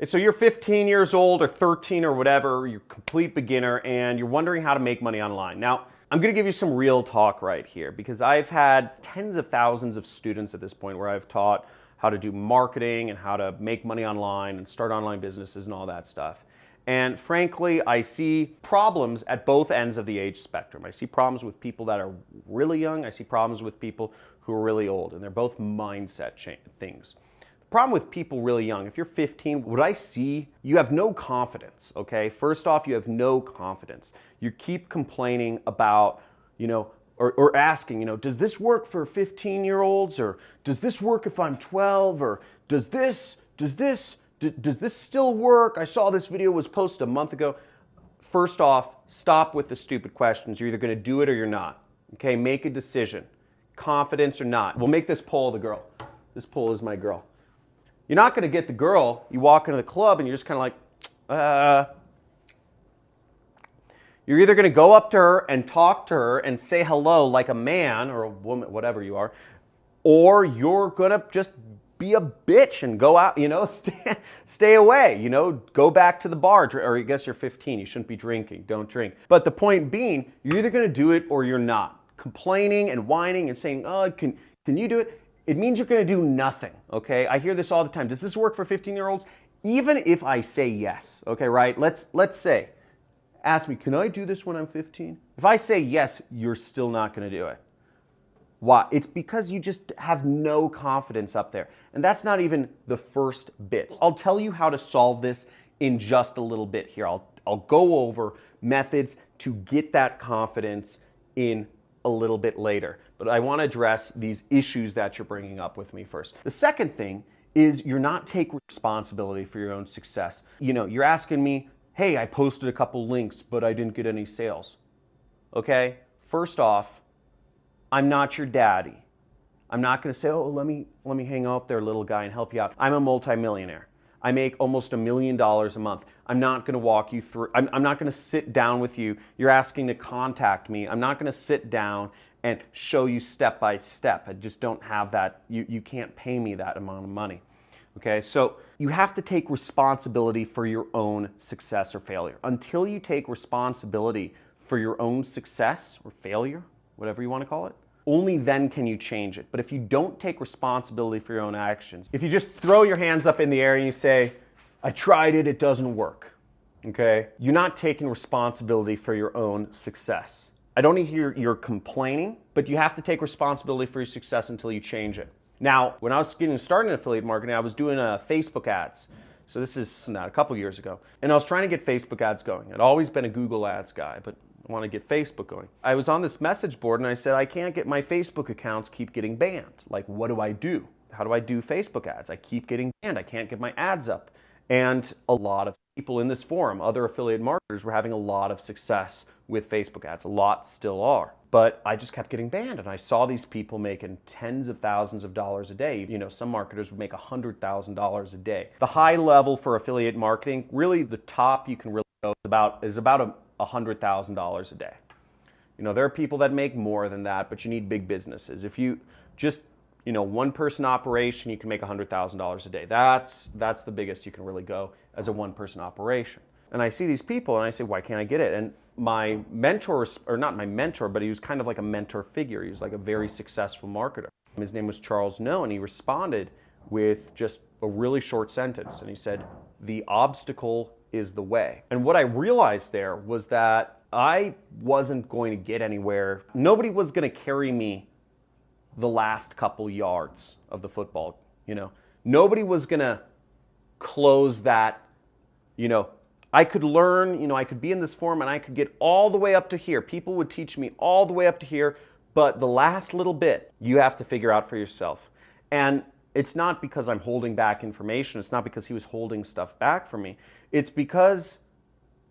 So you're 15 years old or 13 or whatever, you're a complete beginner and you're wondering how to make money online. Now, I'm gonna give you some real talk right here because I've had tens of thousands of students at this point where I've taught how to do marketing and how to make money online and start online businesses and all that stuff. And frankly, I see problems at both ends of the age spectrum. I see problems with people that are really young. I see problems with people who are really old, and they're both mindset things. The problem with people really young, if you're 15, what I see, you have no confidence, okay? First off, you have no confidence. You keep complaining about, or asking, does this work for 15-year-olds? Or does this work if I'm 12? Or does this still work? I saw this video was posted a month ago. First off, stop with the stupid questions. You're either gonna do it or you're not, okay? Make a decision, confidence or not. We'll make this poll the girl. This poll is my girl. You're not going to get the girl. You walk into the club and you're just kind of like, You're either going to go up to her and talk to her and say hello like a man or a woman, whatever you are, or you're going to just be a bitch and go out, stay away, go back to the bar. Or I guess you're 15, you shouldn't be drinking, don't drink. But the point being, you're either going to do it or you're not. Complaining and whining and saying, oh, can you do it? It means you're going to do nothing, okay? I hear this all the time. Does this work for 15-year-olds? Even if I say yes, okay, right? Let's say, ask me, can I do this when I'm 15? If I say yes, you're still not going to do it. Why? It's because you just have no confidence up there. And that's not even the first bit. I'll tell you how to solve this in just a little bit here. I'll go over methods to get that confidence in a little bit later. But I want to address these issues that you're bringing up with me first. The second thing is you're not taking responsibility for your own success. You're asking me, hey, I posted a couple links, but I didn't get any sales. Okay? First off, I'm not your daddy. I'm not going to say, oh, let me hang out there, little guy, and help you out. I'm a multimillionaire. I make almost $1 million a month. I'm not going to walk you through, I'm not going to sit down with you. You're asking to contact me. I'm not going to sit down and show you step by step. I just don't have that. You can't pay me that amount of money. Okay, so you have to take responsibility for your own success or failure. Until you take responsibility for your own success or failure, whatever you want to call it, only then can you change it. But if you don't take responsibility for your own actions, if you just throw your hands up in the air and you say, I tried it, it doesn't work, okay? You're not taking responsibility for your own success. I don't hear you're complaining, but you have to take responsibility for your success until you change it. Now, when I was getting started in affiliate marketing, I was doing Facebook ads. So this is not a couple years ago. And I was trying to get Facebook ads going. I'd always been a Google ads guy, but I want to get Facebook going. I was on this message board and I said, I can't get my Facebook accounts keep getting banned. Like, what do I do? How do I do Facebook ads? I keep getting banned. I can't get my ads up. And a lot of people in this forum, other affiliate marketers, were having a lot of success with Facebook ads. A lot still are. But I just kept getting banned, and I saw these people making tens of thousands of dollars a day. Some marketers would make $100,000 a day. The high level for affiliate marketing, really the top you can really go is about $100,000 a day. There are people that make more than that, but you need big businesses. If you just, one-person operation, you can make $100,000 a day. That's the biggest you can really go as a one-person operation. And I see these people and I say, why can't I get it? And my mentor, or not my mentor, but he was kind of like a mentor figure. He was like a very successful marketer. His name was Charles No, and he responded with just a really short sentence. And he said, the obstacle is the way. And what I realized there was that I wasn't going to get anywhere. Nobody was going to carry me the last couple yards of the football. Nobody was going to close that, I could learn, I could be in this forum and I could get all the way up to here. People would teach me all the way up to here, but the last little bit, you have to figure out for yourself. And it's not because I'm holding back information. It's not because he was holding stuff back from me. It's because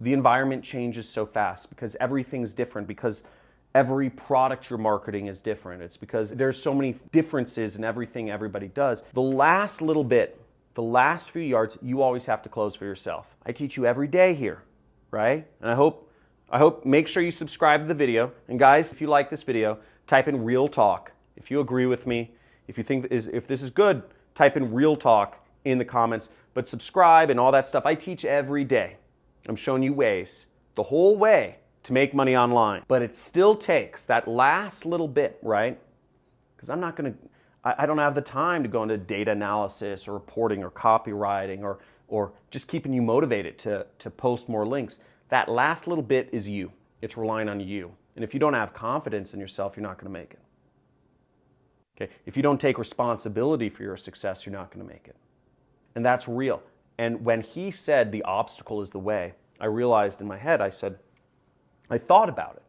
the environment changes so fast, because everything's different, because every product you're marketing is different. It's because there's so many differences in everything everybody does. The last little bit, the last few yards, you always have to close for yourself. I teach you every day here, right? And I hope Make sure you subscribe to the video. And guys, if you like this video, type in real talk. If you agree with me, if you think if this is good, type in real talk in the comments. But subscribe and all that stuff. I teach every day. I'm showing you ways, the whole way, to make money online. But it still takes that last little bit, right? Because I don't have the time to go into data analysis or reporting or copywriting or just keeping you motivated to post more links. That last little bit is you. It's relying on you. And if you don't have confidence in yourself, you're not going to make it. Okay? If you don't take responsibility for your success, you're not going to make it. And that's real. And when he said the obstacle is the way, I realized in my head, I thought about it.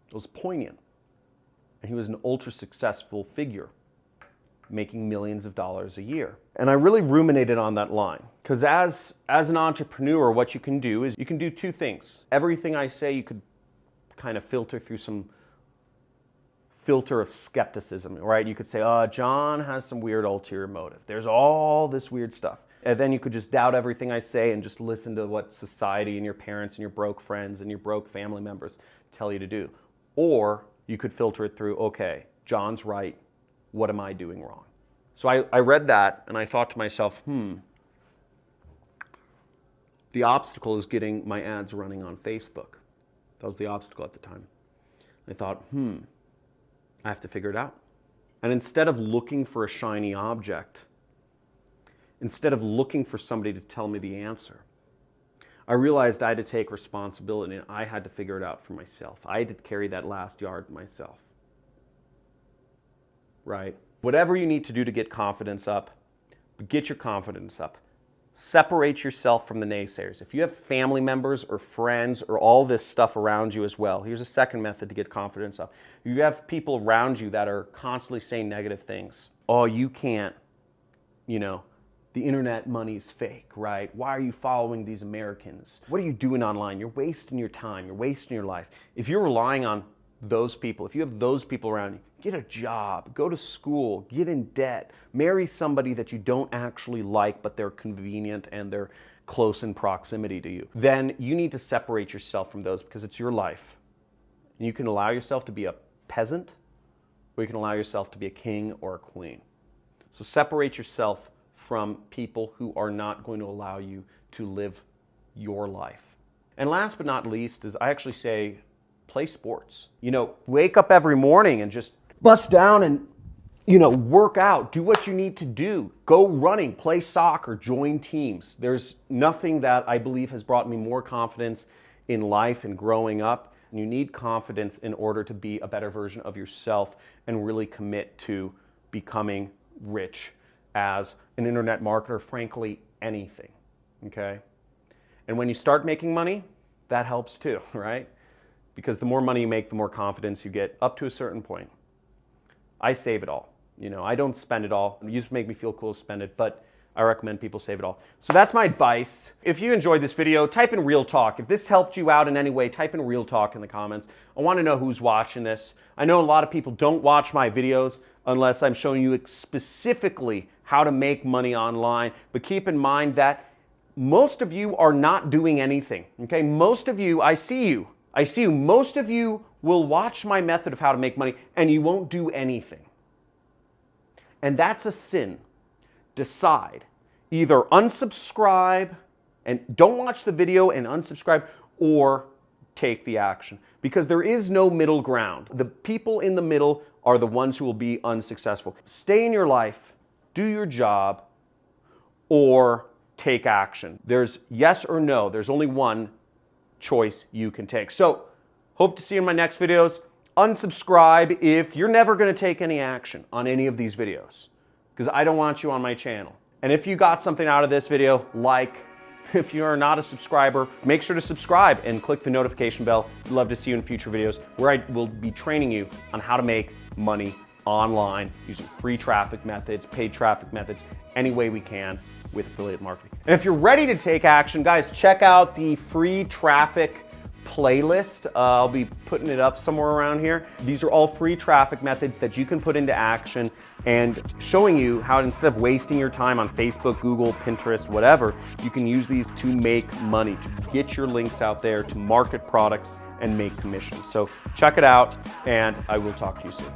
It was poignant. And he was an ultra successful figure, making millions of dollars a year. And I really ruminated on that line. Because as an entrepreneur, what you can do is you can do two things. Everything I say, you could kind of filter through some filter of skepticism, right? You could say, oh, John has some weird ulterior motive. There's all this weird stuff. And then you could just doubt everything I say and just listen to what society and your parents and your broke friends and your broke family members tell you to do. Or you could filter it through, okay, John's right. What am I doing wrong? So I read that and I thought to myself, the obstacle is getting my ads running on Facebook. That was the obstacle at the time. I thought, I have to figure it out. And instead of looking for a shiny object, instead of looking for somebody to tell me the answer, I realized I had to take responsibility and I had to figure it out for myself. I had to carry that last yard myself. Right? Whatever you need to do to get confidence up, get your confidence up. Separate yourself from the naysayers. If you have family members or friends or all this stuff around you as well, here's a second method to get confidence up. You have people around you that are constantly saying negative things. Oh, you can't, the internet money's fake, right? Why are you following these Americans? What are you doing online? You're wasting your time. You're wasting your life. If you're relying on those people, if you have those people around you, get a job, go to school, get in debt, marry somebody that you don't actually like, but they're convenient and they're close in proximity to you. Then you need to separate yourself from those because it's your life. And you can allow yourself to be a peasant, or you can allow yourself to be a king or a queen. So separate yourself from people who are not going to allow you to live your life. And last but not least is I actually say, play sports. Wake up every morning and just bust down and, work out. Do what you need to do. Go running, play soccer, join teams. There's nothing that I believe has brought me more confidence in life and growing up. And you need confidence in order to be a better version of yourself and really commit to becoming rich as an internet marketer, frankly, anything, okay? And when you start making money, that helps too, right? Because the more money you make, the more confidence you get up to a certain point. I save it all. I don't spend it all. It used to make me feel cool to spend it, but I recommend people save it all. So that's my advice. If you enjoyed this video, type in real talk. If this helped you out in any way, type in real talk in the comments. I want to know who's watching this. I know a lot of people don't watch my videos unless I'm showing you specifically how to make money online. But keep in mind that most of you are not doing anything, okay? Most of you, I see you. Most of you will watch my method of how to make money and you won't do anything. And that's a sin. Decide. Either unsubscribe and don't watch the video and unsubscribe, or take the action. Because there is no middle ground. The people in the middle are the ones who will be unsuccessful. Stay in your life, do your job, or take action. There's yes or no. There's only one choice you can take. So, hope to see you in my next videos. Unsubscribe if you're never going to take any action on any of these videos, because I don't want you on my channel. And if you got something out of this video, like, if you're not a subscriber, make sure to subscribe and click the notification bell. I'd love to see you in future videos where I will be training you on how to make money online using free traffic methods, paid traffic methods, any way we can with affiliate marketing. And if you're ready to take action, guys, check out the free traffic playlist. I'll be putting it up somewhere around here. These are all free traffic methods that you can put into action and showing you how instead of wasting your time on Facebook, Google, Pinterest, whatever, you can use these to make money, to get your links out there, to market products and make commissions. So check it out, and I will talk to you soon.